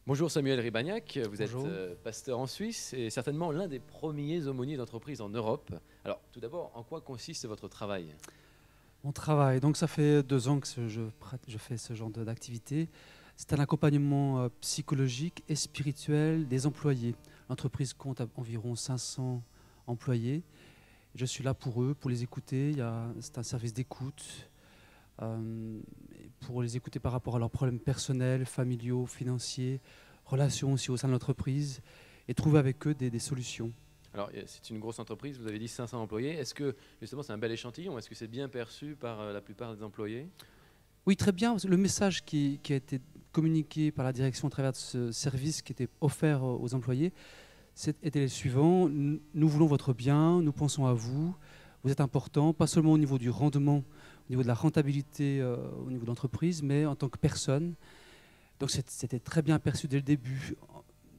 Bonjour Samuel Ribagnac, vous êtes Bonjour. pasteur en Suisse et certainement l'un des premiers aumôniers d'entreprise en Europe. Alors tout d'abord, en quoi consiste votre travail? Mon travail, donc ça fait 2 ans que je fais ce genre d'activité. C'est un accompagnement psychologique et spirituel des employés. L'entreprise compte environ 500 employés. Je suis là pour eux, pour les écouter. C'est un service d'écoute, pour les écouter par rapport à leurs problèmes personnels, familiaux, financiers, relations aussi au sein de l'entreprise, et trouver avec eux des solutions. Alors c'est une grosse entreprise, vous avez dit 500 employés. Est-ce que justement c'est un bel échantillon? Est-ce que c'est bien perçu par la plupart des employés? Oui, très bien. Le message qui a été communiqué par la direction à travers ce service qui était offert aux employés était le suivant. Nous voulons votre bien, nous pensons à vous. Vous êtes important, pas seulement au niveau du rendement, au niveau de la rentabilité, au niveau de l'entreprise, mais en tant que personne. Donc c'était très bien perçu dès le début.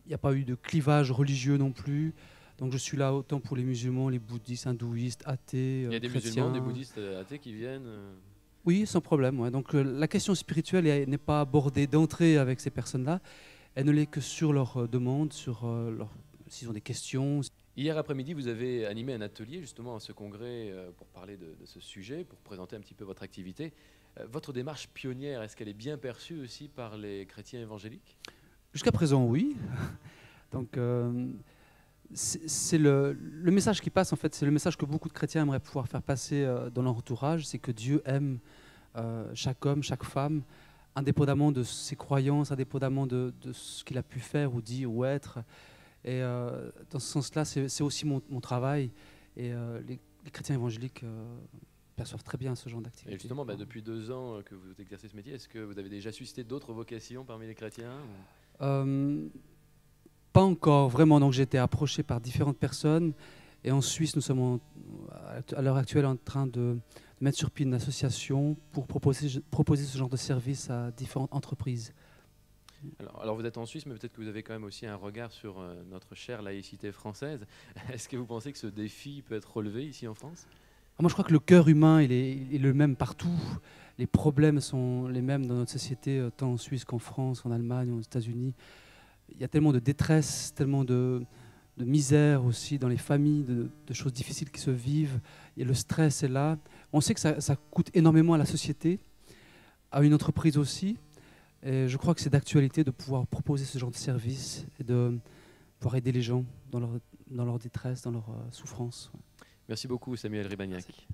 Il n'y a pas eu de clivage religieux non plus. Donc je suis là autant pour les musulmans, les bouddhistes, hindouistes, athées, Il y a des musulmans, des chrétiens. bouddhistes athées qui viennent. Oui, sans problème. Ouais. Donc la question spirituelle n'est pas abordée d'entrée avec ces personnes-là. Elle ne l'est que sur leurs demandes, s'ils ont des questions. Hier après-midi, vous avez animé un atelier justement à ce congrès pour parler de ce sujet, pour présenter un petit peu votre activité. Votre démarche pionnière, est-ce qu'elle est bien perçue aussi par les chrétiens évangéliques? Jusqu'à présent, oui. Donc c'est le message qui passe, en fait, c'est le message que beaucoup de chrétiens aimeraient pouvoir faire passer dans leur entourage, c'est que Dieu aime chaque homme, chaque femme, indépendamment de ses croyances, indépendamment de ce qu'il a pu faire ou dire ou être. Et dans ce sens-là, c'est aussi mon travail. Et les chrétiens évangéliques perçoivent très bien ce genre Et d'activité. justement, depuis 2 ans que vous exercez ce métier, est-ce que vous avez déjà suscité d'autres vocations parmi les chrétiens Euh, Pas encore, vraiment. Donc j'ai été approché par différentes personnes. Et en Suisse, nous sommes à l'heure actuelle en train de mettre sur pied une association pour proposer ce genre de service à différentes entreprises. alors, vous êtes en Suisse, mais peut-être que vous avez quand même aussi un regard sur notre chère laïcité française. Est-ce que vous pensez que ce défi peut être relevé ici en France? Moi, je crois que le cœur humain, il est le même partout. Les problèmes sont les mêmes dans notre société, tant en Suisse qu'en France, en Allemagne, aux États-Unis. Il y a tellement de détresse, tellement de misère aussi dans les familles, de choses difficiles qui se vivent. Et le stress est là. On sait que ça coûte énormément à la société, à une entreprise aussi. Et je crois que c'est d'actualité de pouvoir proposer ce genre de service et de pouvoir aider les gens dans leur détresse, dans leur souffrance. Merci beaucoup, Samuel Merci. Ribagnac.